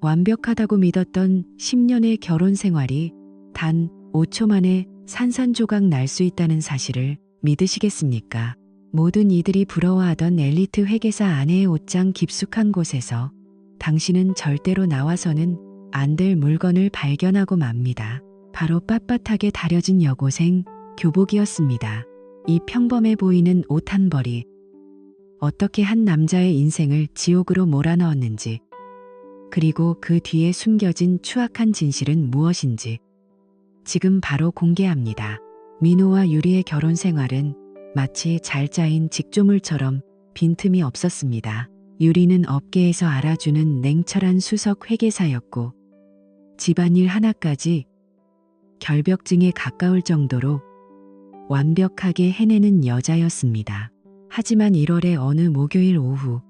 완벽하다고 믿었던 10년의 결혼 생활이 단 5초 만에 산산조각 날 수 있다는 사실을 믿으시겠습니까? 모든 이들이 부러워하던 엘리트 회계사 아내의 옷장 깊숙한 곳에서 당신은 절대로 나와서는 안 될 물건을 발견하고 맙니다. 바로 빳빳하게 다려진 여고생 교복이었습니다. 이 평범해 보이는 옷 한 벌이 어떻게 한 남자의 인생을 지옥으로 몰아넣었는지, 그리고 그 뒤에 숨겨진 추악한 진실은 무엇인지 지금 바로 공개합니다. 민호와 유리의 결혼 생활은 마치 잘 짜인 직조물처럼 빈틈이 없었습니다. 유리는 업계에서 알아주는 냉철한 수석 회계사였고 집안일 하나까지 결벽증에 가까울 정도로 완벽하게 해내는 여자였습니다. 하지만 1월의 어느 목요일 오후,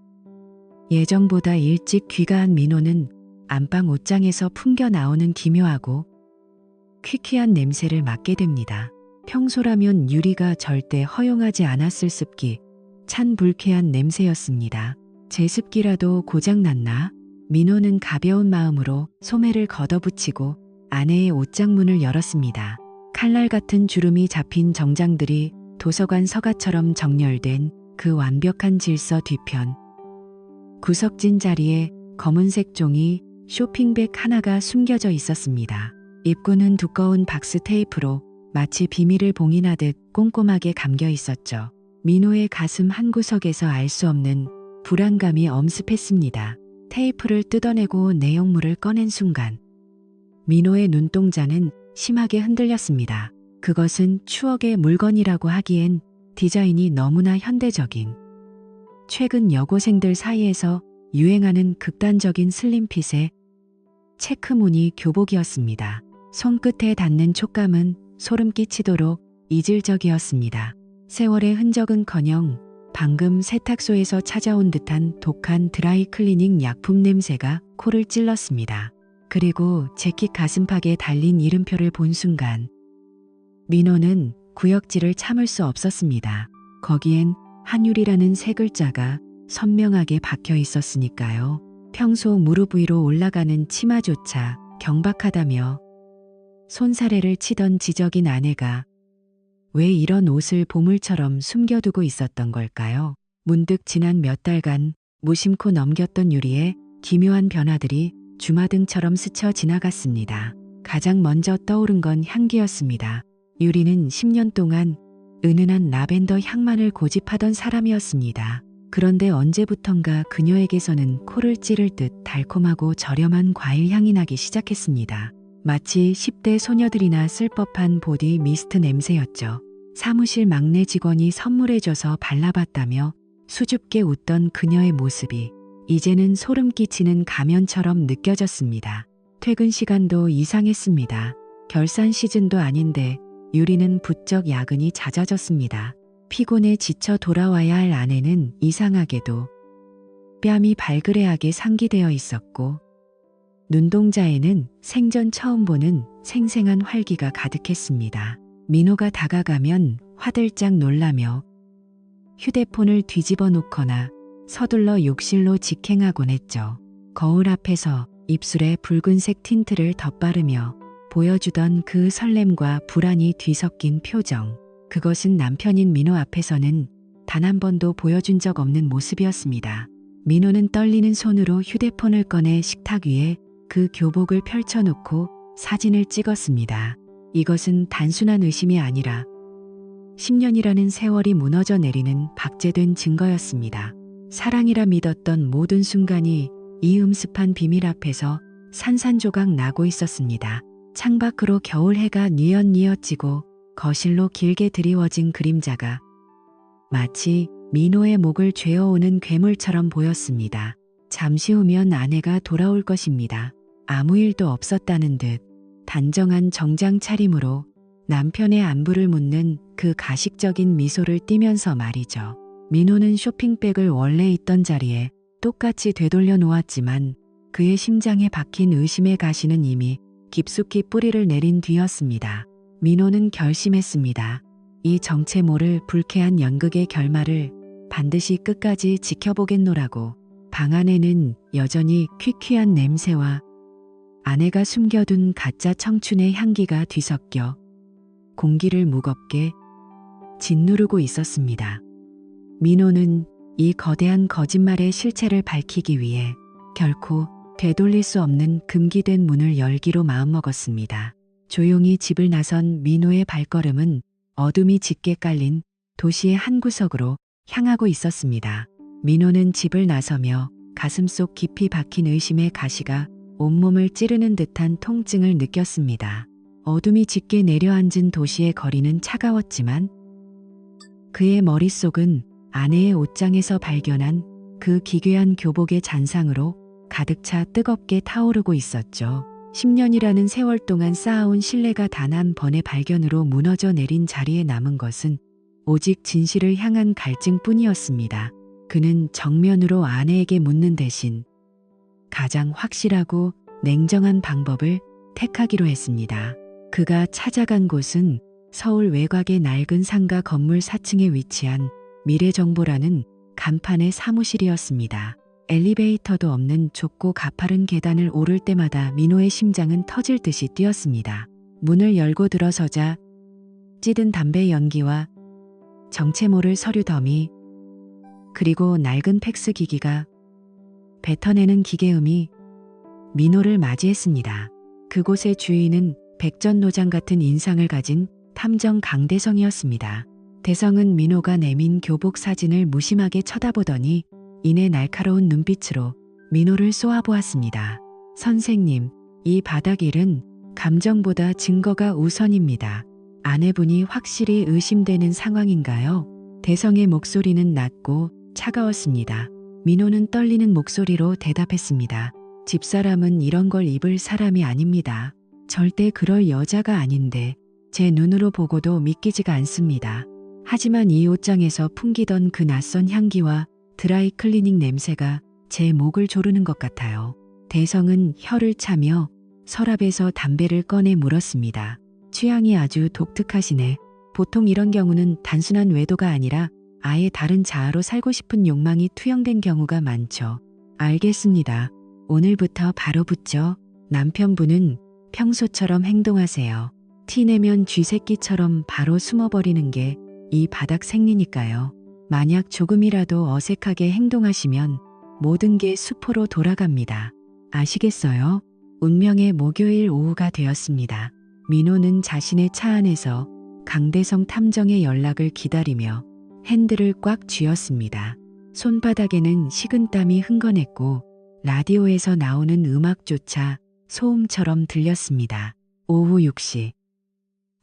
예정보다 일찍 귀가한 민호는 안방 옷장에서 풍겨 나오는 기묘하고 퀴퀴한 냄새를 맡게 됩니다. 평소라면 유리가 절대 허용하지 않았을 습기, 찬 불쾌한 냄새였습니다. 제습기라도 고장났나? 민호는 가벼운 마음으로 소매를 걷어붙이고 아내의 옷장 문을 열었습니다. 칼날 같은 주름이 잡힌 정장들이 도서관 서가처럼 정렬된 그 완벽한 질서 뒤편. 구석진 자리에 검은색 종이 쇼핑백 하나가 숨겨져 있었습니다. 입구는 두꺼운 박스 테이프로 마치 비밀을 봉인하듯 꼼꼼하게 감겨 있었죠. 민호의 가슴 한구석에서 알 수 없는 불안감이 엄습했습니다. 테이프를 뜯어내고 내용물을 꺼낸 순간 민호의 눈동자는 심하게 흔들렸습니다. 그것은 추억의 물건이라고 하기엔 디자인이 너무나 현대적인, 최근 여고생들 사이에서 유행하는 극단적인 슬림핏의 체크무늬 교복이었습니다. 손끝에 닿는 촉감은 소름 끼치도록 이질적이었습니다. 세월의 흔적은커녕 방금 세탁소에서 찾아온 듯한 독한 드라이클리닝 약품 냄새가 코를 찔렀습니다. 그리고 재킷 가슴팍에 달린 이름표를 본 순간 민호는 구역질을 참을 수 없었습니다. 거기엔 한율이라는 세 글자가 선명하게 박혀 있었으니까요. 평소 무릎 위로 올라가는 치마조차 경박하다며 손사래를 치던 지적인 아내가 왜 이런 옷을 보물처럼 숨겨두고 있었던 걸까요? 문득 지난 몇 달간 무심코 넘겼던 유리의 기묘한 변화들이 주마등처럼 스쳐 지나갔습니다. 가장 먼저 떠오른 건 향기였습니다. 유리는 10년 동안 은은한 라벤더 향만을 고집하던 사람이었습니다. 그런데 언제부턴가 그녀에게서는 코를 찌를 듯 달콤하고 저렴한 과일 향이 나기 시작했습니다. 마치 10대 소녀들이나 쓸 법한 보디 미스트 냄새였죠. 사무실 막내 직원이 선물해줘서 발라봤다며 수줍게 웃던 그녀의 모습이 이제는 소름 끼치는 가면처럼 느껴졌습니다. 퇴근 시간도 이상했습니다. 결산 시즌도 아닌데 유리는 부쩍 야근이 잦아졌습니다. 피곤해 지쳐 돌아와야 할 아내는 이상하게도 뺨이 발그레하게 상기되어 있었고 눈동자에는 생전 처음 보는 생생한 활기가 가득했습니다. 민호가 다가가면 화들짝 놀라며 휴대폰을 뒤집어 놓거나 서둘러 욕실로 직행하곤 했죠. 거울 앞에서 입술에 붉은색 틴트를 덧바르며 보여주던 그 설렘과 불안이 뒤섞인 표정. 그것은 남편인 민호 앞에서는 단 한 번도 보여준 적 없는 모습이었습니다. 민호는 떨리는 손으로 휴대폰을 꺼내 식탁 위에 그 교복을 펼쳐놓고 사진을 찍었습니다. 이것은 단순한 의심이 아니라 10년이라는 세월이 무너져 내리는 박제된 증거였습니다. 사랑이라 믿었던 모든 순간이 이 음습한 비밀 앞에서 산산조각 나고 있었습니다. 창밖으로 겨울 해가 뉘엿뉘엿 지고 거실로 길게 드리워진 그림자가 마치 민호의 목을 죄어오는 괴물처럼 보였습니다. 잠시 후면 아내가 돌아올 것입니다. 아무 일도 없었다는 듯 단정한 정장 차림으로 남편의 안부를 묻는 그 가식적인 미소를 띠면서 말이죠. 민호는 쇼핑백을 원래 있던 자리에 똑같이 되돌려 놓았지만 그의 심장에 박힌 의심의 가시는 이미 깊숙이 뿌리를 내린 뒤였습니다. 민호는 결심했습니다. 이 정체 모를 불쾌한 연극의 결말을 반드시 끝까지 지켜보겠노라고. 방 안에는 여전히 퀴퀴한 냄새와 아내가 숨겨둔 가짜 청춘의 향기가 뒤섞여 공기를 무겁게 짓누르고 있었습니다. 민호는 이 거대한 거짓말의 실체를 밝히기 위해 결코 되돌릴 수 없는 금기된 문을 열기로 마음먹었습니다. 조용히 집을 나선 민호의 발걸음은 어둠이 짙게 깔린 도시의 한 구석으로 향하고 있었습니다. 민호는 집을 나서며 가슴속 깊이 박힌 의심의 가시가 온몸을 찌르는 듯한 통증을 느꼈습니다. 어둠이 짙게 내려앉은 도시의 거리는 차가웠지만 그의 머릿속은 아내의 옷장에서 발견한 그 기괴한 교복의 잔상으로 가득 차 뜨겁게 타오르고 있었죠. 10년이라는 세월 동안 쌓아온 신뢰가 단 한 번의 발견으로 무너져 내린 자리에 남은 것은 오직 진실을 향한 갈증뿐이었습니다. 그는 정면으로 아내에게 묻는 대신 가장 확실하고 냉정한 방법을 택하기로 했습니다. 그가 찾아간 곳은 서울 외곽의 낡은 상가 건물 4층에 위치한 미래정보라는 간판의 사무실이었습니다. 엘리베이터도 없는 좁고 가파른 계단을 오를 때마다 민호의 심장은 터질 듯이 뛰었습니다. 문을 열고 들어서자 찌든 담배 연기와 정체 모를 서류 더미 그리고 낡은 팩스 기기가 뱉어내는 기계음이 민호를 맞이했습니다. 그곳의 주인은 백전노장 같은 인상을 가진 탐정 강대성이었습니다. 대성은 민호가 내민 교복 사진을 무심하게 쳐다보더니 이내 날카로운 눈빛으로 민호를 쏘아보았습니다. 선생님, 이 바닥일은 감정보다 증거가 우선입니다. 아내분이 확실히 의심되는 상황인가요? 대성의 목소리는 낮고 차가웠습니다. 민호는 떨리는 목소리로 대답했습니다. 집사람은 이런 걸 입을 사람이 아닙니다. 절대 그럴 여자가 아닌데 제 눈으로 보고도 믿기지가 않습니다. 하지만 이 옷장에서 풍기던 그 낯선 향기와 드라이 클리닝 냄새가 제 목을 조르는 것 같아요. 대성은 혀를 차며 서랍에서 담배를 꺼내 물었습니다. 취향이 아주 독특하시네. 보통 이런 경우는 단순한 외도가 아니라 아예 다른 자아로 살고 싶은 욕망이 투영된 경우가 많죠. 알겠습니다. 오늘부터 바로 붙죠. 남편분은 평소처럼 행동하세요. 티내면 쥐새끼처럼 바로 숨어버리는 게 이 바닥 생리니까요. 만약 조금이라도 어색하게 행동하시면 모든 게 수포로 돌아갑니다. 아시겠어요? 운명의 목요일 오후가 되었습니다. 민호는 자신의 차 안에서 강대성 탐정의 연락을 기다리며 핸들을 꽉 쥐었습니다. 손바닥에는 식은땀이 흥건했고 라디오에서 나오는 음악조차 소음처럼 들렸습니다. 오후 6시.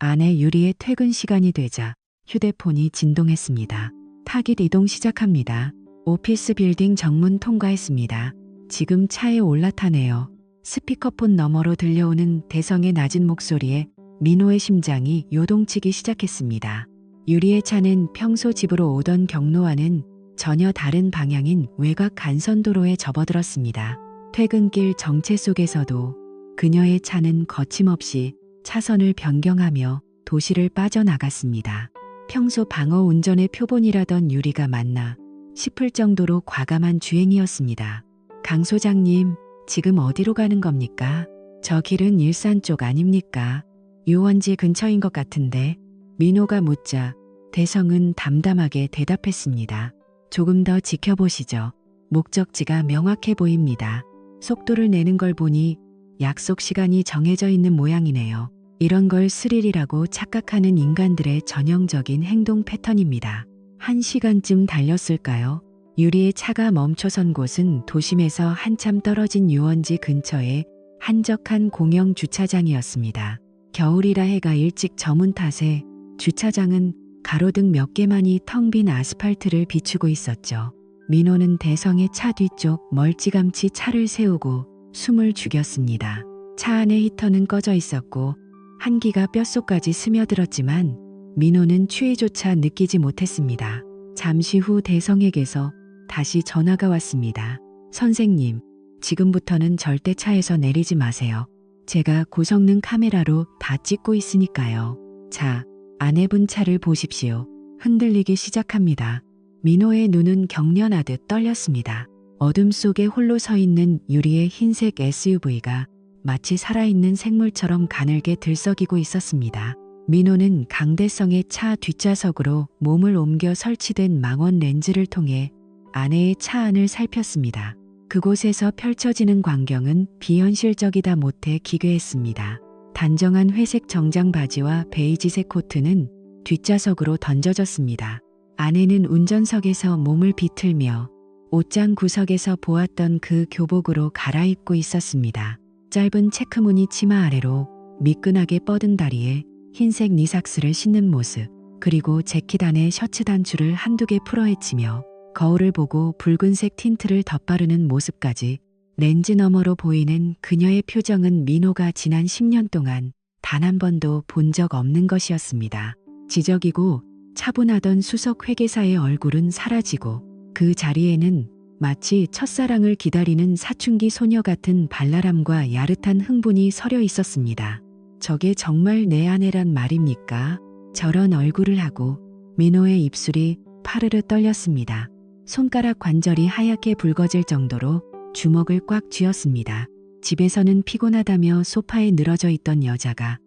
아내 유리의 퇴근 시간이 되자 휴대폰이 진동했습니다. 타깃 이동 시작합니다. 오피스 빌딩 정문 통과했습니다. 지금 차에 올라타네요. 스피커폰 너머로 들려오는 대성의 낮은 목소리에 민호의 심장이 요동치기 시작했습니다. 유리의 차는 평소 집으로 오던 경로와는 전혀 다른 방향인 외곽 간선도로에 접어들었습니다. 퇴근길 정체 속에서도 그녀의 차는 거침없이 차선을 변경하며 도시를 빠져나갔습니다. 평소 방어 운전의 표본이라던 유리가 맞나 싶을 정도로 과감한 주행이었습니다. 강 소장님, 지금 어디로 가는 겁니까? 저 길은 일산 쪽 아닙니까? 유원지 근처인 것 같은데. 민호가 묻자 대성은 담담하게 대답했습니다. 조금 더 지켜보시죠. 목적지가 명확해 보입니다. 속도를 내는 걸 보니 약속 시간이 정해져 있는 모양이네요. 이런 걸 스릴이라고 착각하는 인간들의 전형적인 행동 패턴입니다. 1시간쯤 달렸을까요? 유리의 차가 멈춰선 곳은 도심에서 한참 떨어진 유원지 근처의 한적한 공영 주차장이었습니다. 겨울이라 해가 일찍 저문 탓에 주차장은 가로등 몇 개만이 텅 빈 아스팔트를 비추고 있었죠. 민호는 대성의 차 뒤쪽 멀찌감치 차를 세우고 숨을 죽였습니다. 차 안의 히터는 꺼져 있었고 한기가 뼛속까지 스며들었지만 민호는 추위조차 느끼지 못했습니다. 잠시 후 대성에게서 다시 전화가 왔습니다. 선생님, 지금부터는 절대 차에서 내리지 마세요. 제가 고성능 카메라로 다 찍고 있으니까요. 자, 아내분 차를 보십시오. 흔들리기 시작합니다. 민호의 눈은 경련하듯 떨렸습니다. 어둠 속에 홀로 서 있는 유리의 흰색 SUV가 마치 살아있는 생물처럼 가늘게 들썩이고 있었습니다. 민호는 강대성의 차 뒷좌석으로 몸을 옮겨 설치된 망원 렌즈를 통해 아내의 차 안을 살폈습니다. 그곳에서 펼쳐지는 광경은 비현실적이다 못해 기괴했습니다. 단정한 회색 정장 바지와 베이지색 코트는 뒷좌석으로 던져졌습니다. 아내는 운전석에서 몸을 비틀며 옷장 구석에서 보았던 그 교복으로 갈아입고 있었습니다. 짧은 체크무늬 치마 아래로 미끈하게 뻗은 다리에 흰색 니삭스를 신는 모습, 그리고 재킷 안에 셔츠 단추를 한두 개 풀어헤치며 거울을 보고 붉은색 틴트를 덧바르는 모습까지 렌즈 너머로 보이는 그녀의 표정은 민호가 지난 10년 동안 단 한 번도 본 적 없는 것이었습니다. 지적이고 차분하던 수석 회계사의 얼굴은 사라지고 그 자리에는 마치 첫사랑을 기다리는 사춘기 소녀 같은 발랄함과 야릇한 흥분이 서려 있었습니다. 저게 정말 내 아내란 말입니까? 저런 얼굴을 하고 민호의 입술이 파르르 떨렸습니다. 손가락 관절이 하얗게 붉어질 정도로 주먹을 꽉 쥐었습니다. 집에서는 피곤하다며 소파에 늘어져 있던 여자가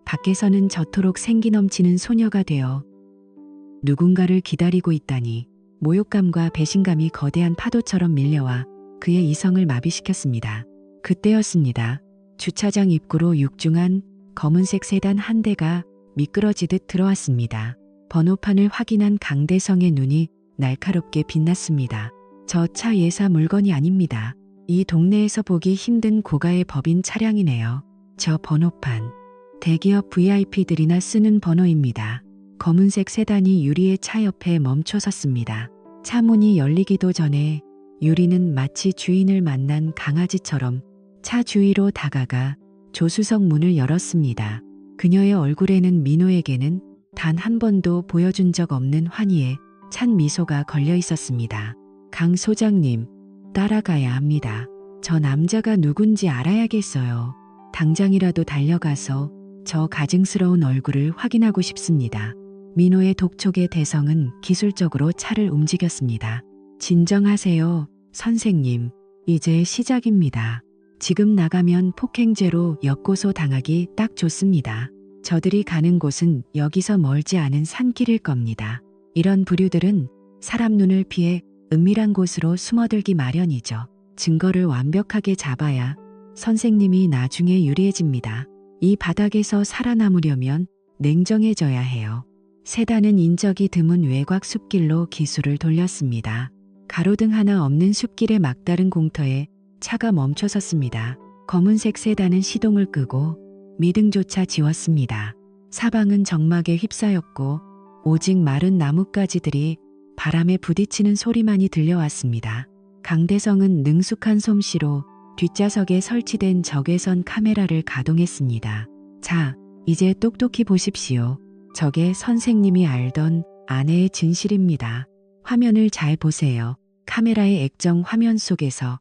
밖에서는 저토록 생기 넘치는 소녀가 되어 누군가를 기다리고 있다니 모욕감과 배신감이 거대한 파도처럼 밀려와 그의 이성을 마비시켰습니다. 그때였습니다. 주차장 입구로 육중한 검은색 세단 한 대가 미끄러지듯 들어왔습니다. 번호판을 확인한 강대성의 눈이 날카롭게 빛났습니다. 저 차 예사 물건이 아닙니다. 이 동네에서 보기 힘든 고가의 법인 차량이네요. 저 번호판. 대기업 VIP들이나 쓰는 번호입니다. 검은색 세단이 유리의 차 옆에 멈춰 섰습니다. 차 문이 열리기도 전에 유리는 마치 주인을 만난 강아지처럼 차 주위로 다가가 조수석 문을 열었습니다. 그녀의 얼굴에는 민호에게는 단 한 번도 보여준 적 없는 환희에 찬 미소가 걸려 있었습니다. 강 소장님, 따라가야 합니다. 저 남자가 누군지 알아야겠어요. 당장이라도 달려가서 저 가증스러운 얼굴을 확인하고 싶습니다. 민호의 독촉의 대성은 기술적으로 차를 움직였습니다. 진정하세요, 선생님. 이제 시작입니다. 지금 나가면 폭행죄로 역고소 당하기 딱 좋습니다. 저들이 가는 곳은 여기서 멀지 않은 산길일 겁니다. 이런 부류들은 사람 눈을 피해 은밀한 곳으로 숨어들기 마련이죠. 증거를 완벽하게 잡아야 선생님이 나중에 유리해집니다. 이 바닥에서 살아남으려면 냉정해져야 해요. 세단은 인적이 드문 외곽 숲길로 기술을 돌렸습니다. 가로등 하나 없는 숲길의 막다른 공터에 차가 멈춰 섰습니다. 검은색 세단은 시동을 끄고 미등조차 지웠습니다. 사방은 적막에 휩싸였고 오직 마른 나뭇가지들이 바람에 부딪히는 소리만이 들려왔습니다. 강대성은 능숙한 솜씨로 뒷좌석에 설치된 적외선 카메라를 가동했습니다. 자, 이제 똑똑히 보십시오. 저게 선생님이 알던 아내의 진실입니다. 화면을 잘 보세요. 카메라의 액정 화면 속에서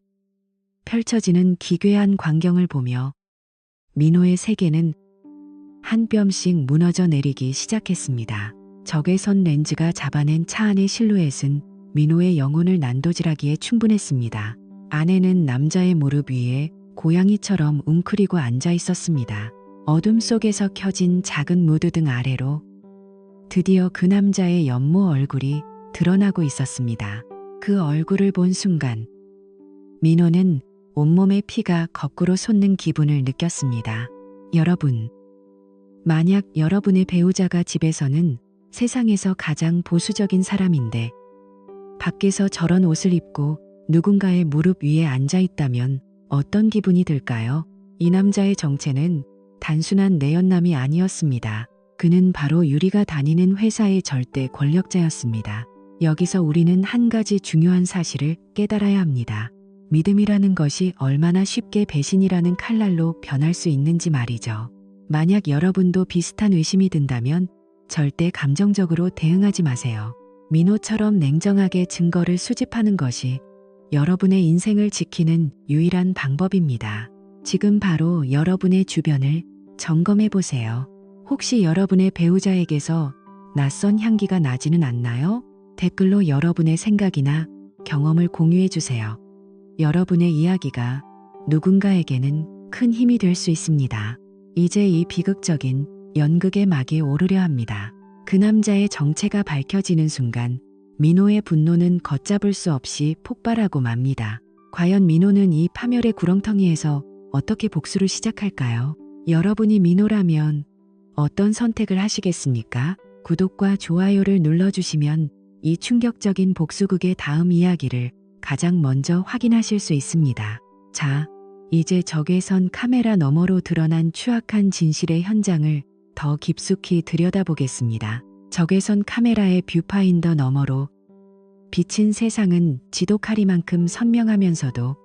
펼쳐지는 기괴한 광경을 보며 민호의 세계는 한 뼘씩 무너져 내리기 시작했습니다. 적외선 렌즈가 잡아낸 차 안의 실루엣은 민호의 영혼을 난도질하기에 충분했습니다. 아내는 남자의 무릎 위에 고양이처럼 웅크리고 앉아 있었습니다. 어둠 속에서 켜진 작은 무드등 아래로 드디어 그 남자의 연모 얼굴이 드러나고 있었습니다. 그 얼굴을 본 순간 민호는 온몸의 피가 거꾸로 솟는 기분을 느꼈습니다. 여러분, 만약 여러분의 배우자가 집에서는 세상에서 가장 보수적인 사람인데 밖에서 저런 옷을 입고 누군가의 무릎 위에 앉아 있다면 어떤 기분이 들까요? 이 남자의 정체는 단순한 내연남이 아니었습니다. 그는 바로 유리가 다니는 회사의 절대 권력자였습니다. 여기서 우리는 한 가지 중요한 사실을 깨달아야 합니다. 믿음이라는 것이 얼마나 쉽게 배신이라는 칼날로 변할 수 있는지 말이죠. 만약 여러분도 비슷한 의심이 든다면 절대 감정적으로 대응하지 마세요. 민호처럼 냉정하게 증거를 수집하는 것이 여러분의 인생을 지키는 유일한 방법입니다. 지금 바로 여러분의 주변을 점검해 보세요. 혹시 여러분의 배우자에게서 낯선 향기가 나지는 않나요? 댓글로 여러분의 생각이나 경험을 공유해 주세요. 여러분의 이야기가 누군가에게는 큰 힘이 될 수 있습니다. 이제 이 비극적인 연극의 막이 오르려 합니다. 그 남자의 정체가 밝혀지는 순간 민호의 분노는 걷잡을 수 없이 폭발하고 맙니다. 과연 민호는 이 파멸의 구렁텅이에서 어떻게 복수를 시작할까요? 여러분이 민호라면 어떤 선택을 하시겠습니까? 구독과 좋아요를 눌러주시면 이 충격적인 복수극의 다음 이야기를 가장 먼저 확인하실 수 있습니다. 자, 이제 적외선 카메라 너머로 드러난 추악한 진실의 현장을 더 깊숙이 들여다보겠습니다. 적외선 카메라의 뷰파인더 너머로 비친 세상은 지독하리만큼 선명하면서도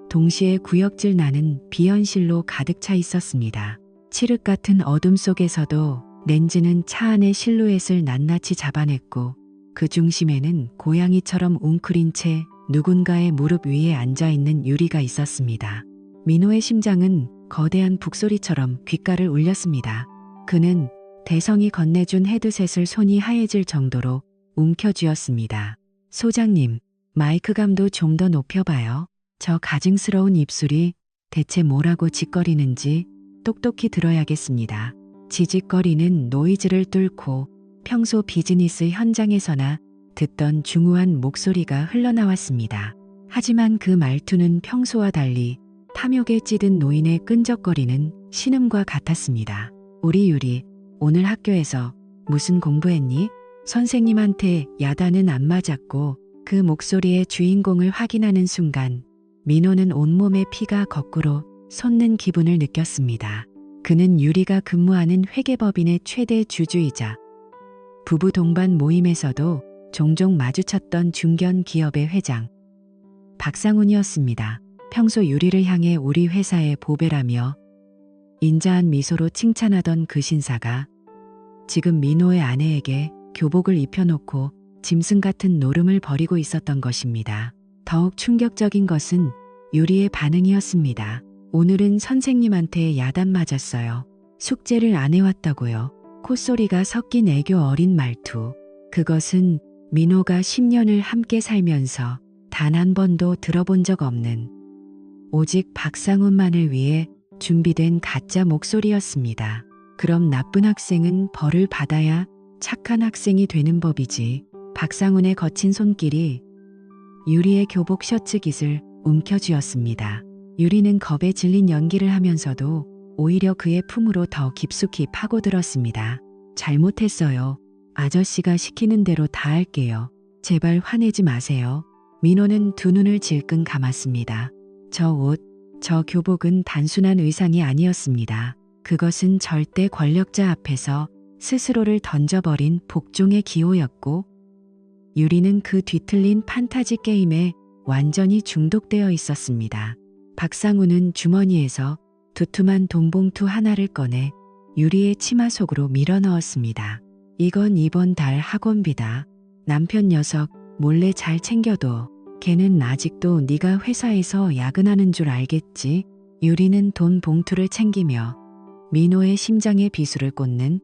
동시에 구역질 나는 비현실로 가득 차 있었습니다. 칠흑 같은 어둠 속에서도 렌즈는 차 안의 실루엣을 낱낱이 잡아냈고 그 중심에는 고양이처럼 웅크린 채 누군가의 무릎 위에 앉아있는 유리가 있었습니다. 민호의 심장은 거대한 북소리처럼 귓가를 울렸습니다. 그는 대성이 건네준 헤드셋을 손이 하얘질 정도로 움켜쥐었습니다. 소장님, 마이크감도 좀 더 높여봐요. 저 가증스러운 입술이 대체 뭐라고 짓거리는지 똑똑히 들어야겠습니다. 지직거리는 노이즈를 뚫고 평소 비즈니스 현장에서나 듣던 중후한 목소리가 흘러나왔습니다. 하지만 그 말투는 평소와 달리 탐욕에 찌든 노인의 끈적거리는 신음과 같았습니다. 우리 유리, 오늘 학교에서 무슨 공부했니? 선생님한테 야단은 안 맞았고 그 목소리의 주인공을 확인하는 순간 민호는 온몸의 피가 거꾸로 솟는 기분을 느꼈습니다. 그는 유리가 근무하는 회계법인의 최대 주주이자 부부 동반 모임에서도 종종 마주쳤던 중견 기업의 회장 박상훈이었습니다. 평소 유리를 향해 우리 회사의 보배라며 인자한 미소로 칭찬하던 그 신사가 지금 민호의 아내에게 교복을 입혀놓고 짐승 같은 노름을 벌이고 있었던 것입니다. 더욱 충격적인 것은 유리의 반응이었습니다. 오늘은 선생님한테 야단 맞았어요. 숙제를 안 해왔다고요. 콧소리가 섞인 애교 어린 말투. 그것은 민호가 10년을 함께 살면서 단 한 번도 들어본 적 없는 오직 박상훈만을 위해 준비된 가짜 목소리였습니다. 그럼 나쁜 학생은 벌을 받아야 착한 학생이 되는 법이지. 박상훈의 거친 손길이 유리의 교복 셔츠 깃을 움켜쥐었습니다. 유리는 겁에 질린 연기를 하면서도 오히려 그의 품으로 더 깊숙이 파고들었습니다. 잘못했어요. 아저씨가 시키는 대로 다 할게요. 제발 화내지 마세요. 민호는 두 눈을 질끈 감았습니다. 저 옷, 저 교복은 단순한 의상이 아니었습니다. 그것은 절대 권력자 앞에서 스스로를 던져버린 복종의 기호였고 유리는 그 뒤틀린 판타지 게임에 완전히 중독되어 있었습니다. 박상훈은 주머니에서 두툼한 돈봉투 하나를 꺼내 유리의 치마 속으로 밀어 넣었습니다. 이건 이번 달 학원비다. 남편 녀석 몰래 잘 챙겨둬. 걔는 아직도 네가 회사에서 야근하는 줄 알겠지? 유리는 돈 봉투를 챙기며 민호의 심장에 비수를 꽂는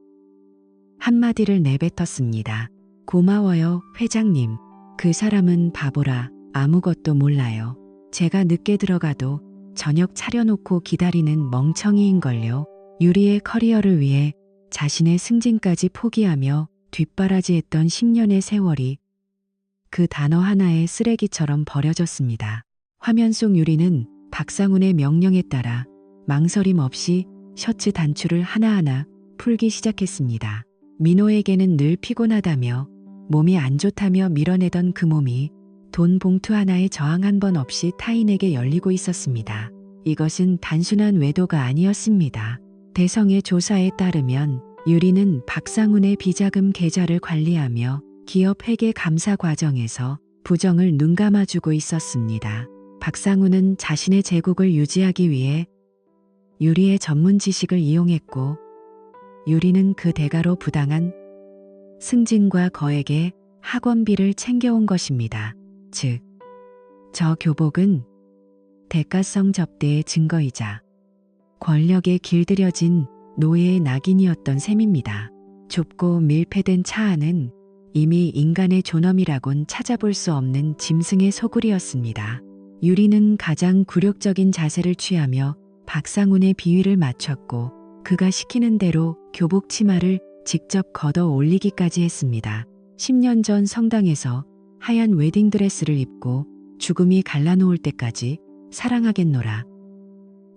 한마디를 내뱉었습니다. 고마워요, 회장님. 그 사람은 바보라. 아무것도 몰라요. 제가 늦게 들어가도 저녁 차려놓고 기다리는 멍청이인걸요. 유리의 커리어를 위해 자신의 승진까지 포기하며 뒷바라지했던 10년의 세월이 그 단어 하나의 쓰레기처럼 버려졌습니다. 화면 속 유리는 박상훈의 명령에 따라 망설임 없이 셔츠 단추를 하나하나 풀기 시작했습니다. 민호에게는 늘 피곤하다며 몸이 안 좋다며 밀어내던 그 몸이 돈 봉투 하나에 저항 한 번 없이 타인에게 열리고 있었습니다. 이것은 단순한 외도가 아니었습니다. 대성의 조사에 따르면 유리는 박상훈의 비자금 계좌를 관리하며 기업 회계 감사 과정에서 부정을 눈감아주고 있었습니다. 박상훈은 자신의 제국을 유지하기 위해 유리의 전문 지식을 이용했고 유리는 그 대가로 부당한 승진과 거액의 학원비를 챙겨온 것입니다. 즉, 저 교복은 대가성 접대의 증거이자 권력에 길들여진 노예의 낙인이었던 셈입니다. 좁고 밀폐된 차 안은 이미 인간의 존엄이라곤 찾아볼 수 없는 짐승의 소굴이었습니다. 유리는 가장 굴욕적인 자세를 취하며 박상훈의 비위를 맞췄고 그가 시키는 대로 교복 치마를 직접 걷어 올리기까지 했습니다. 10년 전 성당에서 하얀 웨딩드레스를 입고 죽음이 갈라놓을 때까지 사랑하겠노라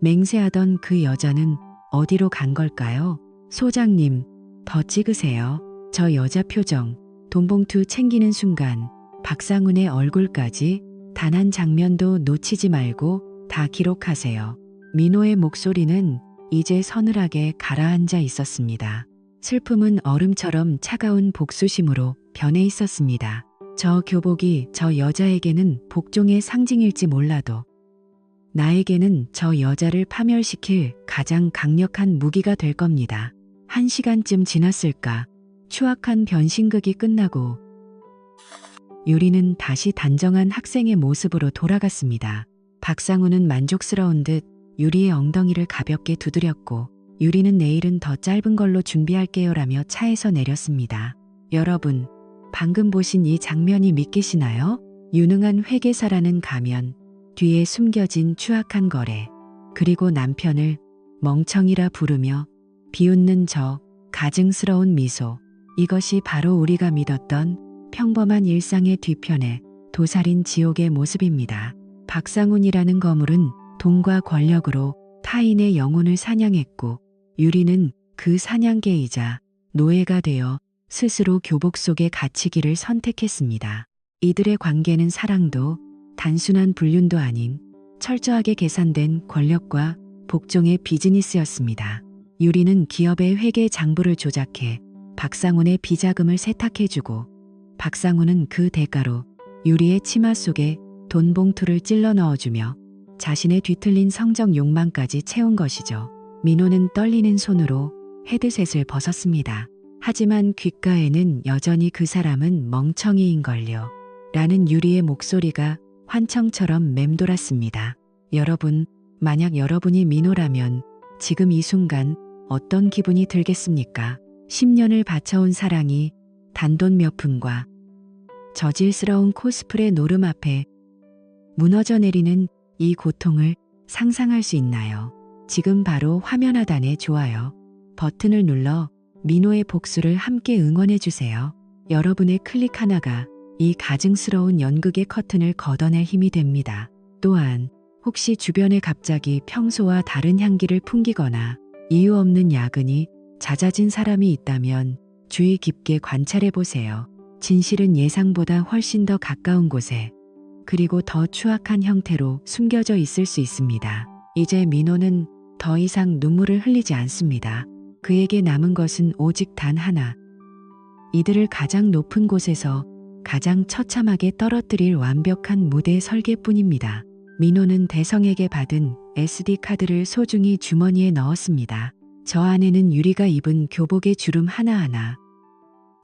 맹세하던 그 여자는 어디로 간 걸까요? 소장님, 더 찍으세요. 저 여자 표정, 돈봉투 챙기는 순간 박상훈의 얼굴까지 단 한 장면도 놓치지 말고 다 기록하세요. 민호의 목소리는 이제 서늘하게 가라앉아 있었습니다. 슬픔은 얼음처럼 차가운 복수심으로 변해 있었습니다. 저 교복이 저 여자에게는 복종의 상징일지 몰라도 나에게는 저 여자를 파멸시킬 가장 강력한 무기가 될 겁니다. 1시간쯤 지났을까? 추악한 변신극이 끝나고 유리는 다시 단정한 학생의 모습으로 돌아갔습니다. 박상훈은 만족스러운 듯 유리의 엉덩이를 가볍게 두드렸고 유리는 내일은 더 짧은 걸로 준비할게요라며 차에서 내렸습니다. 여러분, 방금 보신 이 장면이 믿기시나요? 유능한 회계사라는 가면, 뒤에 숨겨진 추악한 거래, 그리고 남편을 멍청이라 부르며 비웃는 저 가증스러운 미소. 이것이 바로 우리가 믿었던 평범한 일상의 뒤편에 도살인 지옥의 모습입니다. 박상훈이라는 거물은 돈과 권력으로 타인의 영혼을 사냥했고 유리는 그 사냥개이자 노예가 되어 스스로 교복 속에 갇히기를 선택했습니다. 이들의 관계는 사랑도 단순한 불륜도 아닌 철저하게 계산된 권력과 복종의 비즈니스였습니다. 유리는 기업의 회계 장부를 조작해 박상훈의 비자금을 세탁해주고 박상훈은 그 대가로 유리의 치마 속에 돈 봉투를 찔러 넣어주며 자신의 뒤틀린 성적 욕망까지 채운 것이죠. 민호는 떨리는 손으로 헤드셋을 벗었습니다. 하지만 귓가에는 여전히 그 사람은 멍청이인걸요. 라는 유리의 목소리가 환청처럼 맴돌았습니다. 여러분, 만약 여러분이 민호라면 지금 이 순간 어떤 기분이 들겠습니까? 10년을 바쳐온 사랑이 단돈 몇 푼과 저질스러운 코스프레 노름 앞에 무너져 내리는 이 고통을 상상할 수 있나요? 지금 바로 화면 하단에 좋아요 버튼을 눌러 민호의 복수를 함께 응원해주세요. 여러분의 클릭 하나가 이 가증스러운 연극의 커튼을 걷어낼 힘이 됩니다. 또한 혹시 주변에 갑자기 평소와 다른 향기를 풍기거나 이유 없는 야근이 잦아진 사람이 있다면 주의 깊게 관찰해 보세요. 진실은 예상보다 훨씬 더 가까운 곳에 그리고 더 추악한 형태로 숨겨져 있을 수 있습니다. 이제 민호는 더 이상 눈물을 흘리지 않습니다. 그에게 남은 것은 오직 단 하나. 이들을 가장 높은 곳에서 가장 처참하게 떨어뜨릴 완벽한 무대 설계뿐입니다. 민호는 대성에게 받은 SD카드를 소중히 주머니에 넣었습니다. 저 안에는 유리가 입은 교복의 주름 하나하나,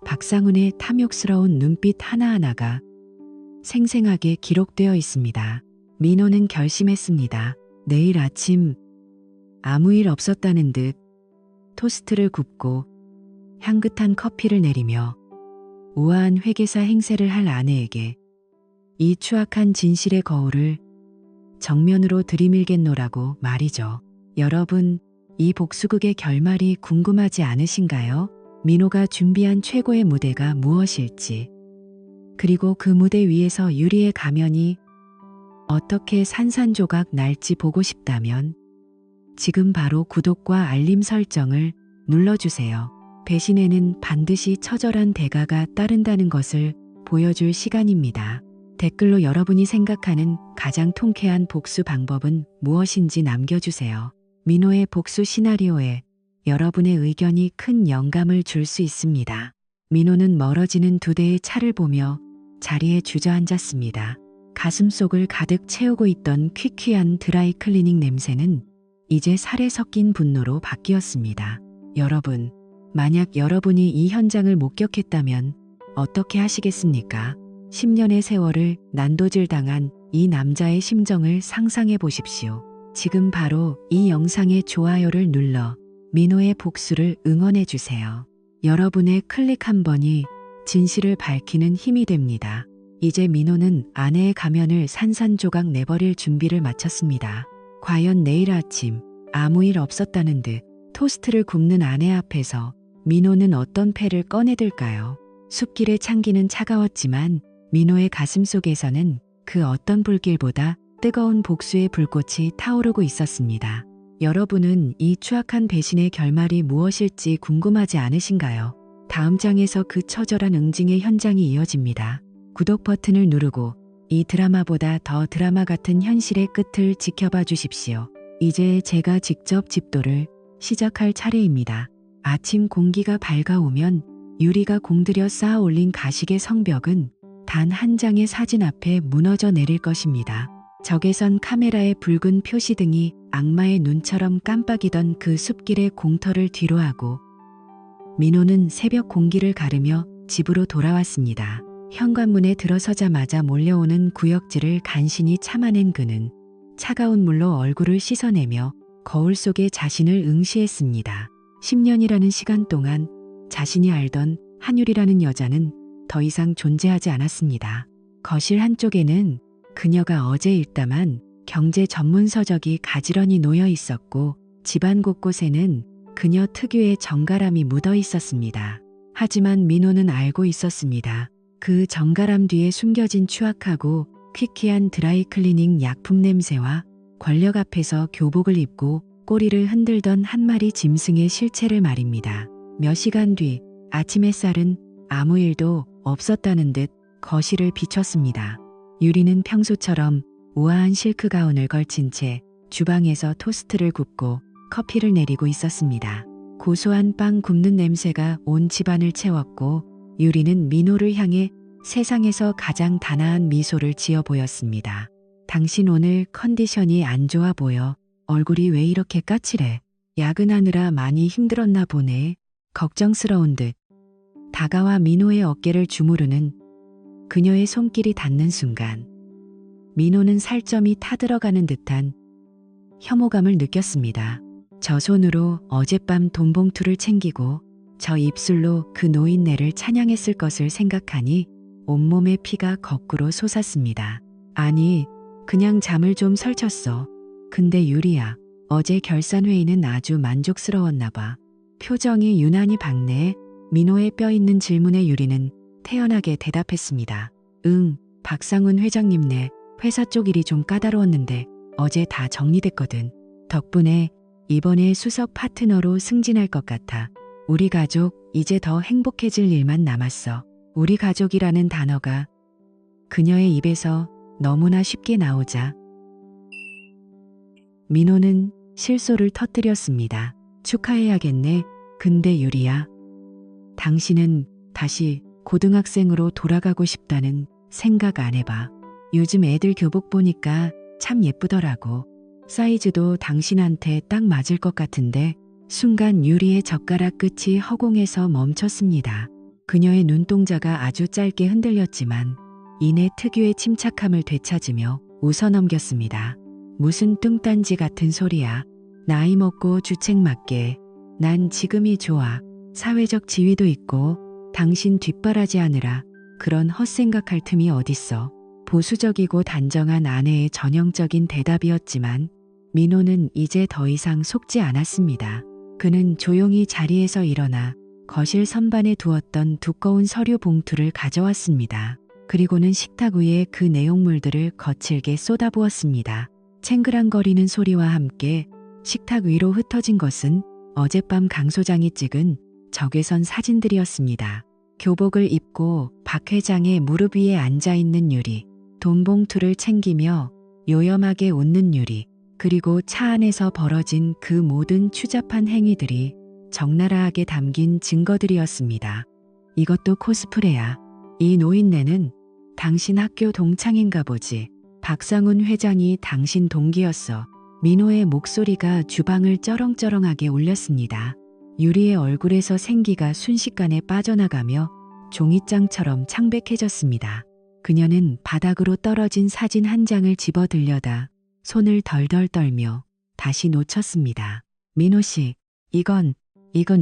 박상훈의 탐욕스러운 눈빛 하나하나가 생생하게 기록되어 있습니다. 민호는 결심했습니다. 내일 아침 아무 일 없었다는 듯 토스트를 굽고 향긋한 커피를 내리며 우아한 회계사 행세를 할 아내에게 이 추악한 진실의 거울을 정면으로 들이밀겠노라고 말이죠. 여러분, 이 복수극의 결말이 궁금하지 않으신가요? 민호가 준비한 최고의 무대가 무엇일지, 그리고 그 무대 위에서 유리의 가면이 어떻게 산산조각 날지 보고 싶다면 지금 바로 구독과 알림 설정을 눌러주세요. 배신에는 반드시 처절한 대가가 따른다는 것을 보여줄 시간입니다. 댓글로 여러분이 생각하는 가장 통쾌한 복수 방법은 무엇인지 남겨주세요. 민호의 복수 시나리오에 여러분의 의견이 큰 영감을 줄 수 있습니다. 민호는 멀어지는 두 대의 차를 보며 자리에 주저앉았습니다. 가슴속을 가득 채우고 있던 퀴퀴한 드라이 클리닝 냄새는 이제 살에 섞인 분노로 바뀌었습니다. 여러분, 만약 여러분이 이 현장을 목격했다면 어떻게 하시겠습니까? 10년의 세월을 난도질당한 이 남자의 심정을 상상해 보십시오. 지금 바로 이 영상에 좋아요를 눌러 민호의 복수를 응원해 주세요. 여러분의 클릭 한 번이 진실을 밝히는 힘이 됩니다. 이제 민호는 아내의 가면을 산산조각 내버릴 준비를 마쳤습니다. 과연 내일 아침 아무 일 없었다는 듯 토스트를 굽는 아내 앞에서 민호는 어떤 패를 꺼내들까요? 숲길의 찬기는 차가웠지만 민호의 가슴 속에서는 그 어떤 불길보다 뜨거운 복수의 불꽃이 타오르고 있었습니다. 여러분은 이 추악한 배신의 결말이 무엇일지 궁금하지 않으신가요? 다음 장에서 그 처절한 응징의 현장이 이어집니다. 구독 버튼을 누르고 이 드라마보다 더 드라마 같은 현실의 끝을 지켜봐 주십시오. 이제 제가 직접 집도를 시작할 차례입니다. 아침 공기가 밝아오면 유리가 공들여 쌓아 올린 가식의 성벽은 단 한 장의 사진 앞에 무너져 내릴 것입니다. 적외선 카메라의 붉은 표시등이 악마의 눈처럼 깜빡이던 그 숲길의 공터를 뒤로하고 민호는 새벽 공기를 가르며 집으로 돌아왔습니다. 현관문에 들어서자마자 몰려오는 구역질을 간신히 참아낸 그는 차가운 물로 얼굴을 씻어내며 거울 속에 자신을 응시했습니다. 10년이라는 시간 동안 자신이 알던 한율이라는 여자는 더 이상 존재하지 않았습니다. 거실 한쪽에는 그녀가 어제 읽다만 경제 전문 서적이 가지런히 놓여 있었고 집안 곳곳에는 그녀 특유의 정갈함이 묻어 있었습니다. 하지만 민호는 알고 있었습니다. 그 정갈함 뒤에 숨겨진 추악하고 퀴퀴한 드라이클리닝 약품 냄새와 권력 앞에서 교복을 입고 꼬리를 흔들던 한 마리 짐승의 실체를 말입니다. 몇 시간 뒤 아침 햇살은 아무 일도 없었다는 듯 거실을 비췄습니다. 유리는 평소처럼 우아한 실크 가운을 걸친 채 주방에서 토스트를 굽고 커피를 내리고 있었습니다. 고소한 빵 굽는 냄새가 온 집안을 채웠고 유리는 민호를 향해 세상에서 가장 단아한 미소를 지어 보였습니다. 당신 오늘 컨디션이 안 좋아 보여. 얼굴이 왜 이렇게 까칠해? 야근하느라 많이 힘들었나 보네. 걱정스러운 듯 다가와 민호의 어깨를 주무르는 그녀의 손길이 닿는 순간 민호는 살점이 타들어가는 듯한 혐오감을 느꼈습니다. 저 손으로 어젯밤 돈봉투를 챙기고 저 입술로 그 노인네를 찬양했을 것을 생각하니 온몸의 피가 거꾸로 솟았습니다. 아니, 그냥 잠을 좀 설쳤어. 근데 유리야, 어제 결산회의는 아주 만족스러웠나 봐. 표정이 유난히 밝네. 민호의 뼈 있는 질문에 유리는 태연하게 대답했습니다. 응, 박상훈 회장님네 회사 쪽 일이 좀 까다로웠는데 어제 다 정리됐거든. 덕분에 이번에 수석 파트너로 승진할 것 같아. 우리 가족 이제 더 행복해질 일만 남았어. 우리 가족이라는 단어가 그녀의 입에서 너무나 쉽게 나오자 민호는 실소를 터뜨렸습니다. 축하해야겠네. 근데 유리야, 당신은 다시 고등학생으로 돌아가고 싶다는 생각 안 해봐. 요즘 애들 교복 보니까 참 예쁘더라고. 사이즈도 당신한테 딱 맞을 것 같은데. 순간 유리의 젓가락 끝이 허공에서 멈췄습니다. 그녀의 눈동자가 아주 짧게 흔들렸지만 이내 특유의 침착함을 되찾으며 웃어넘겼습니다. 무슨 뚱딴지 같은 소리야. 나이 먹고 주책 맞게. 난 지금이 좋아. 사회적 지위도 있고 당신 뒷바라지하느라 그런 헛생각할 틈이 어딨어. 보수적이고 단정한 아내의 전형적인 대답이었지만 민호는 이제 더 이상 속지 않았습니다. 그는 조용히 자리에서 일어나 거실 선반에 두었던 두꺼운 서류 봉투를 가져왔습니다. 그리고는 식탁 위에 그 내용물들을 거칠게 쏟아부었습니다. 챙그랑거리는 소리와 함께 식탁 위로 흩어진 것은 어젯밤 강 소장이 찍은 적외선 사진들이었습니다. 교복을 입고 박 회장의 무릎 위에 앉아있는 유리, 돈봉투를 챙기며 요염하게 웃는 유리, 그리고 차 안에서 벌어진 그 모든 추잡한 행위들이 적나라하게 담긴 증거들이었습니다. 이것도 코스프레야. 이 노인네는 당신 학교 동창인가 보지. 박상훈 회장이 당신 동기였어. 민호의 목소리가 주방을 쩌렁쩌렁하게 울렸습니다. 유리의 얼굴에서 생기가 순식간에 빠져나가며 종이장처럼 창백해졌습니다. 그녀는 바닥으로 떨어진 사진 한 장을 집어들려다 손을 덜덜 떨며 다시 놓쳤습니다. 민호 씨, 이건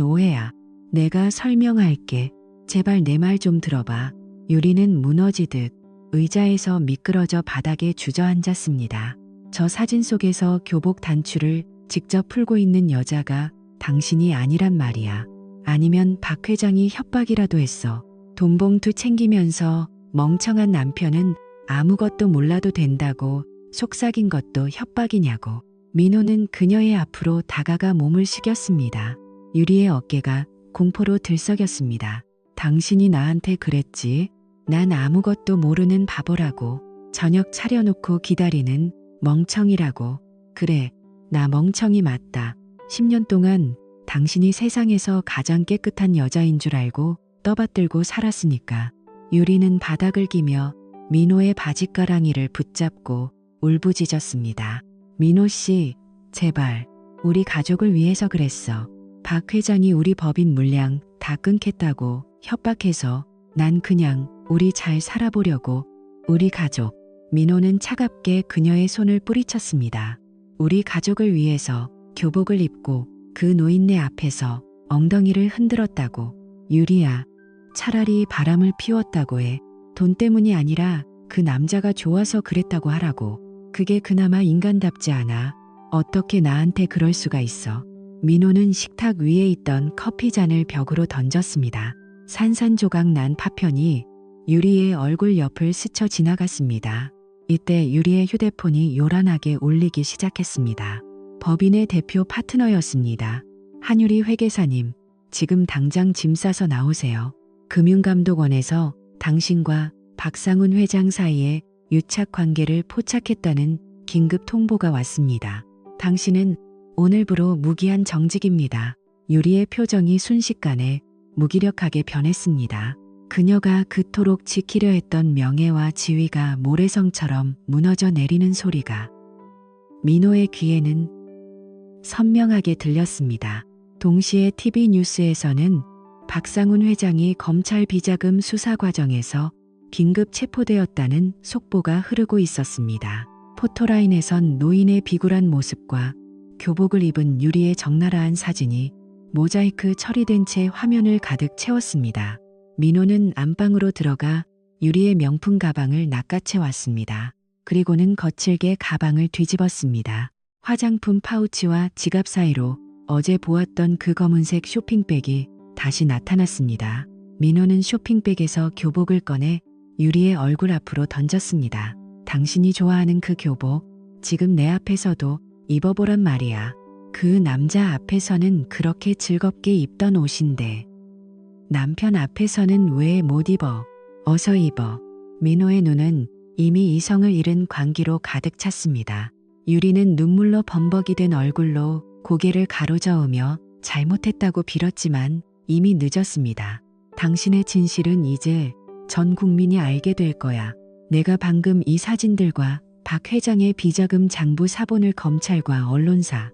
오해야. 내가 설명할게. 제발 내 말 좀 들어봐. 유리는 무너지듯 의자에서 미끄러져 바닥에 주저앉았습니다. 저 사진 속에서 교복 단추를 직접 풀고 있는 여자가 당신이 아니란 말이야. 아니면 박 회장이 협박이라도 했어. 돈봉투 챙기면서 멍청한 남편은 아무것도 몰라도 된다고 속삭인 것도 협박이냐고. 민호는 그녀의 앞으로 다가가 몸을 숙였습니다. 유리의 어깨가 공포로 들썩였습니다. 당신이 나한테 그랬지. 난 아무것도 모르는 바보라고. 저녁 차려놓고 기다리는 멍청이라고. 그래, 나 멍청이 맞다. 10년 동안 당신이 세상에서 가장 깨끗한 여자인 줄 알고 떠받들고 살았으니까. 유리는 바닥을 기며 민호의 바짓가랑이를 붙잡고 울부짖었습니다. 민호 씨, 제발, 우리 가족을 위해서 그랬어. 박 회장이 우리 법인 물량 다 끊겠다고 협박해서 난 그냥 우리 잘 살아보려고. 우리 가족. 민호는 차갑게 그녀의 손을 뿌리쳤습니다. 우리 가족을 위해서 교복을 입고 그 노인네 앞에서 엉덩이를 흔들었다고. 유리야, 차라리 바람을 피웠다고 해. 돈 때문이 아니라 그 남자가 좋아서 그랬다고 하라고. 그게 그나마 인간답지 않아. 어떻게 나한테 그럴 수가 있어. 민호는 식탁 위에 있던 커피잔을 벽으로 던졌습니다. 산산조각 난 파편이 유리의 얼굴 옆을 스쳐 지나갔습니다. 이때 유리의 휴대폰이 요란하게 울리기 시작했습니다. 법인의 대표 파트너였습니다. 한유리 회계사님, 지금 당장 짐 싸서 나오세요. 금융감독원에서 당신과 박상훈 회장 사이에 유착 관계를 포착했다는 긴급 통보가 왔습니다. 당신은 오늘부로 무기한 정직입니다. 유리의 표정이 순식간에 무기력하게 변했습니다. 그녀가 그토록 지키려 했던 명예와 지위가 모래성처럼 무너져 내리는 소리가 민호의 귀에는 선명하게 들렸습니다. 동시에 TV 뉴스에서는 박상훈 회장이 검찰 비자금 수사 과정에서 긴급 체포되었다는 속보가 흐르고 있었습니다. 포토라인에선 노인의 비굴한 모습과 교복을 입은 유리의 적나라한 사진이 모자이크 처리된 채 화면을 가득 채웠습니다. 민호는 안방으로 들어가 유리의 명품 가방을 낚아채 왔습니다. 그리고는 거칠게 가방을 뒤집었습니다. 화장품 파우치와 지갑 사이로 어제 보았던 그 검은색 쇼핑백이 다시 나타났습니다. 민호는 쇼핑백에서 교복을 꺼내 유리의 얼굴 앞으로 던졌습니다. 당신이 좋아하는 그 교복, 지금 내 앞에서도 입어보란 말이야. 그 남자 앞에서는 그렇게 즐겁게 입던 옷인데 남편 앞에서는 왜 못 입어? 어서 입어. 민호의 눈은 이미 이성을 잃은 광기로 가득 찼습니다. 유리는 눈물로 범벅이 된 얼굴로 고개를 가로저으며 잘못했다고 빌었지만 이미 늦었습니다. 당신의 진실은 이제 전 국민이 알게 될 거야. 내가 방금 이 사진들과 박 회장의 비자금 장부 사본을 검찰과 언론사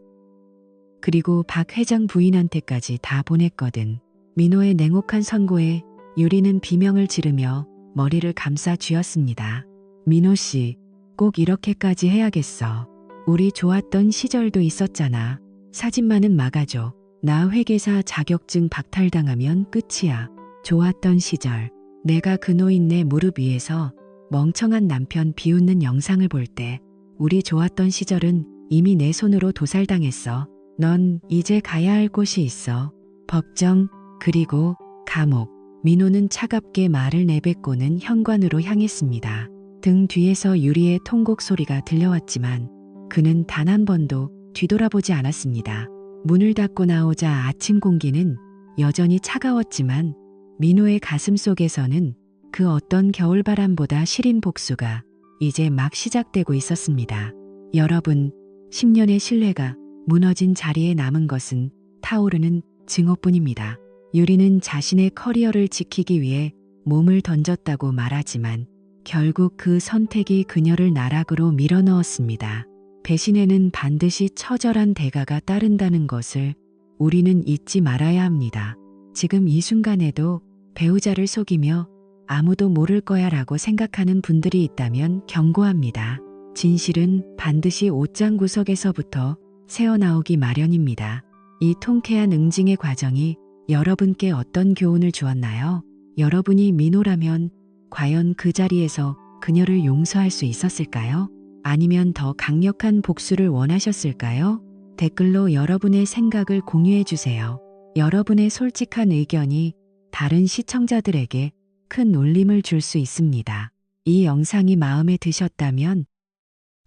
그리고 박 회장 부인한테까지 다 보냈거든. 민호의 냉혹한 선고에 유리는 비명을 지르며 머리를 감싸 쥐었습니다. 민호 씨, 꼭 이렇게까지 해야겠어. 우리 좋았던 시절도 있었잖아. 사진만은 막아줘. 나 회계사 자격증 박탈당하면 끝이야. 좋았던 시절. 내가 그 노인네 무릎 위에서 멍청한 남편 비웃는 영상을 볼 때 우리 좋았던 시절은 이미 내 손으로 도살당했어. 넌 이제 가야 할 곳이 있어. 법정, 그리고 감옥. 민호는 차갑게 말을 내뱉고는 현관으로 향했습니다. 등 뒤에서 유리의 통곡 소리가 들려왔지만 그는 단 한 번도 뒤돌아보지 않았습니다. 문을 닫고 나오자 아침 공기는 여전히 차가웠지만 민호의 가슴 속에서는 그 어떤 겨울바람보다 시린 복수가 이제 막 시작되고 있었습니다. 여러분, 10년의 신뢰가 무너진 자리에 남은 것은 타오르는 증오뿐입니다. 유리는 자신의 커리어를 지키기 위해 몸을 던졌다고 말하지만 결국 그 선택이 그녀를 나락으로 밀어넣었습니다. 배신에는 반드시 처절한 대가가 따른다는 것을 우리는 잊지 말아야 합니다. 지금 이 순간에도 배우자를 속이며 아무도 모를 거야 라고 생각하는 분들이 있다면 경고합니다. 진실은 반드시 옷장 구석에서부터 새어나오기 마련입니다. 이 통쾌한 응징의 과정이 여러분께 어떤 교훈을 주었나요? 여러분이 민호라면 과연 그 자리에서 그녀를 용서할 수 있었을까요? 아니면 더 강력한 복수를 원하셨을까요? 댓글로 여러분의 생각을 공유해 주세요. 여러분의 솔직한 의견이 다른 시청자들에게 큰 울림을 줄 수 있습니다. 이 영상이 마음에 드셨다면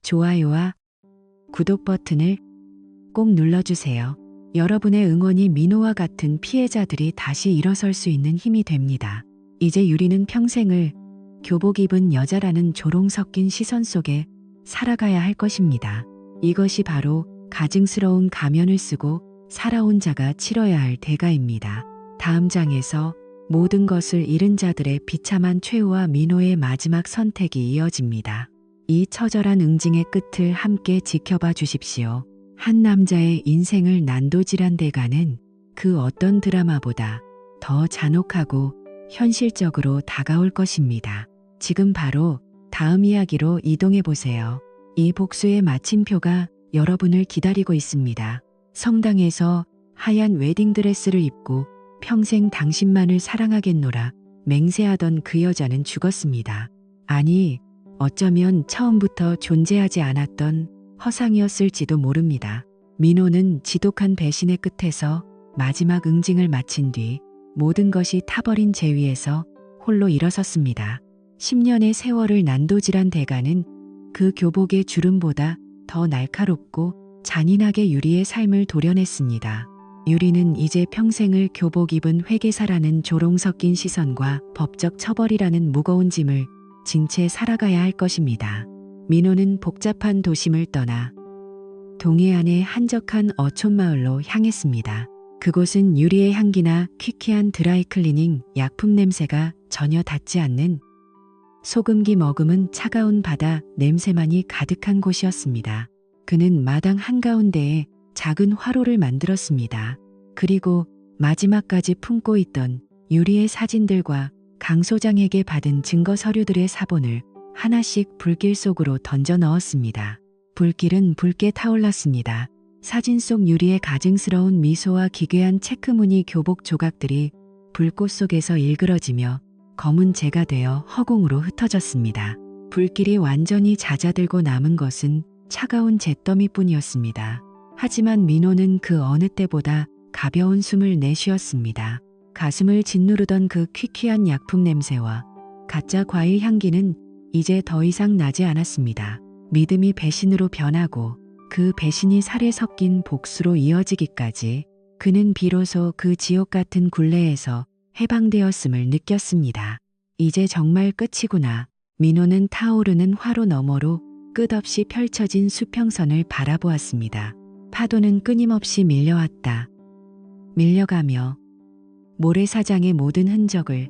좋아요와 구독 버튼을 꼭 눌러주세요. 여러분의 응원이 민호와 같은 피해자들이 다시 일어설 수 있는 힘이 됩니다. 이제 유리는 평생을 교복 입은 여자라는 조롱 섞인 시선 속에 살아가야 할 것입니다. 이것이 바로 가증스러운 가면을 쓰고 살아온 자가 치러야 할 대가입니다. 다음 장에서 모든 것을 잃은 자들의 비참한 최후와 민호의 마지막 선택이 이어집니다. 이 처절한 응징의 끝을 함께 지켜봐 주십시오. 한 남자의 인생을 난도질한 대가는 그 어떤 드라마보다 더 잔혹하고 현실적으로 다가올 것입니다. 지금 바로 다음 이야기로 이동해 보세요. 이 복수의 마침표가 여러분을 기다리고 있습니다. 성당에서 하얀 웨딩드레스를 입고 평생 당신만을 사랑하겠노라 맹세하던 그 여자는 죽었습니다. 아니, 어쩌면 처음부터 존재하지 않았던 허상이었을지도 모릅니다. 민호는 지독한 배신의 끝에서 마지막 응징을 마친 뒤 모든 것이 타버린 제위에서 홀로 일어섰습니다. 10년의 세월을 난도질한 대가는 그 교복의 주름보다 더 날카롭고 잔인하게 유리의 삶을 도려냈습니다. 유리는 이제 평생을 교복 입은 회계사라는 조롱 섞인 시선과 법적 처벌이라는 무거운 짐을 진 채 살아가야 할 것입니다. 민호는 복잡한 도심을 떠나 동해안의 한적한 어촌마을로 향했습니다. 그곳은 유리의 향기나 퀴퀴한 드라이클리닝 약품 냄새가 전혀 닿지 않는 소금기 머금은 차가운 바다 냄새만이 가득한 곳이었습니다. 그는 마당 한가운데에 작은 화로를 만들었습니다. 그리고 마지막까지 품고 있던 유리의 사진들과 강 소장에게 받은 증거 서류들의 사본을 하나씩 불길 속으로 던져 넣었습니다. 불길은 붉게 타올랐습니다. 사진 속 유리의 가증스러운 미소와 기괴한 체크무늬 교복 조각들이 불꽃 속에서 일그러지며 검은 재가 되어 허공으로 흩어졌습니다. 불길이 완전히 잦아들고 남은 것은 차가운 잿더미뿐이었습니다. 하지만 민호는 그 어느 때보다 가벼운 숨을 내쉬었습니다. 가슴을 짓누르던 그 퀴퀴한 약품 냄새와 가짜 과일 향기는 이제 더 이상 나지 않았습니다. 믿음이 배신으로 변하고 그 배신이 살에 섞인 복수로 이어지기까지 그는 비로소 그 지옥 같은 굴레에서 해방되었음을 느꼈습니다. 이제 정말 끝이구나. 민호는 타오르는 화로 너머로 끝없이 펼쳐진 수평선을 바라보았습니다. 파도는 끊임없이 밀려왔다. 밀려가며 모래사장의 모든 흔적을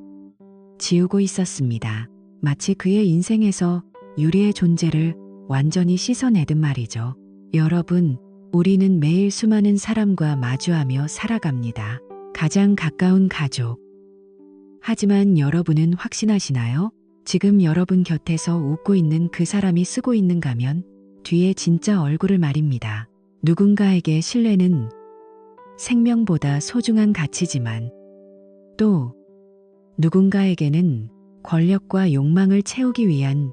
지우고 있었습니다. 마치 그의 인생에서 유리의 존재를 완전히 씻어내듯 말이죠. 여러분, 우리는 매일 수많은 사람과 마주하며 살아갑니다. 가장 가까운 가족. 하지만 여러분은 확신하시나요? 지금 여러분 곁에서 웃고 있는 그 사람이 쓰고 있는 가면 뒤에 진짜 얼굴을 말입니다. 누군가에게 신뢰는 생명보다 소중한 가치지만 또 누군가에게는 권력과 욕망을 채우기 위한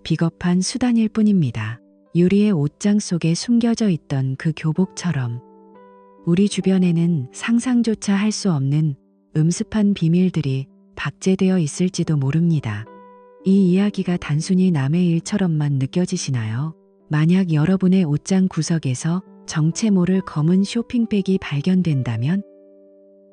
비겁한 수단일 뿐입니다. 유리의 옷장 속에 숨겨져 있던 그 교복처럼 우리 주변에는 상상조차 할 수 없는 음습한 비밀들이 박제되어 있을지도 모릅니다. 이 이야기가 단순히 남의 일처럼만 느껴지시나요? 만약 여러분의 옷장 구석에서 정체 모를 검은 쇼핑백이 발견된다면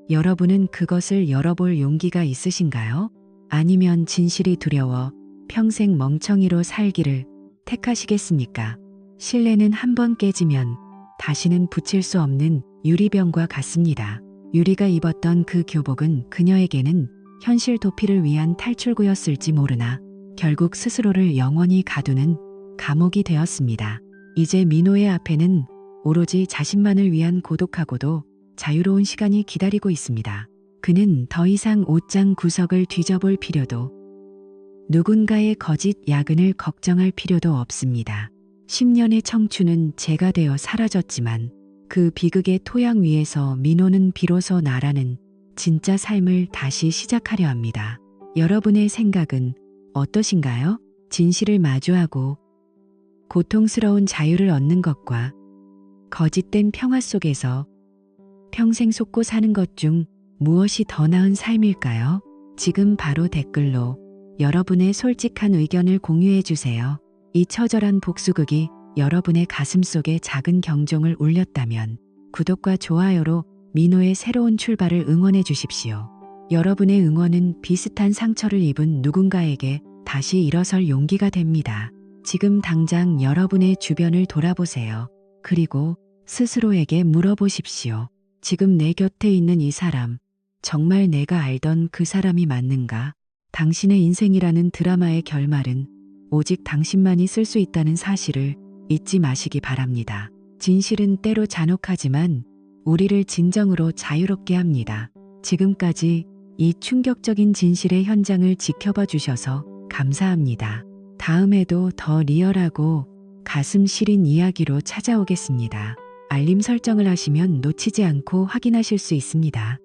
여러분은 그것을 열어볼 용기가 있으신가요? 아니면 진실이 두려워 평생 멍청이로 살기를 택하시겠습니까? 신뢰는 한번 깨지면 다시는 붙일 수 없는 유리병과 같습니다. 유리가 입었던 그 교복은 그녀에게는 현실 도피를 위한 탈출구였을지 모르나 결국 스스로를 영원히 가두는 감옥이 되었습니다. 이제 민호의 앞에는 오로지 자신만을 위한 고독하고도 자유로운 시간이 기다리고 있습니다. 그는 더 이상 옷장 구석을 뒤져볼 필요도 누군가의 거짓 야근을 걱정할 필요도 없습니다. 10년의 청춘은 재가 되어 사라졌지만 그 비극의 토양 위에서 민호는 비로소 나라는 진짜 삶을 다시 시작하려 합니다. 여러분의 생각은 어떠신가요? 진실을 마주하고 고통스러운 자유를 얻는 것과 거짓된 평화 속에서 평생 속고 사는 것 중 무엇이 더 나은 삶일까요? 지금 바로 댓글로 여러분의 솔직한 의견을 공유해 주세요. 이 처절한 복수극이 여러분의 가슴속에 작은 경종을 울렸다면 구독과 좋아요로 민호의 새로운 출발을 응원해 주십시오. 여러분의 응원은 비슷한 상처를 입은 누군가에게 다시 일어설 용기가 됩니다. 지금 당장 여러분의 주변을 돌아보세요. 그리고 스스로에게 물어보십시오. 지금 내 곁에 있는 이 사람, 정말 내가 알던 그 사람이 맞는가? 당신의 인생이라는 드라마의 결말은 오직 당신만이 쓸 수 있다는 사실을 잊지 마시기 바랍니다. 진실은 때로 잔혹하지만 우리를 진정으로 자유롭게 합니다. 지금까지 이 충격적인 진실의 현장을 지켜봐 주셔서 감사합니다. 다음에도 더 리얼하고 가슴 시린 이야기로 찾아오겠습니다. 알림 설정을 하시면 놓치지 않고 확인하실 수 있습니다.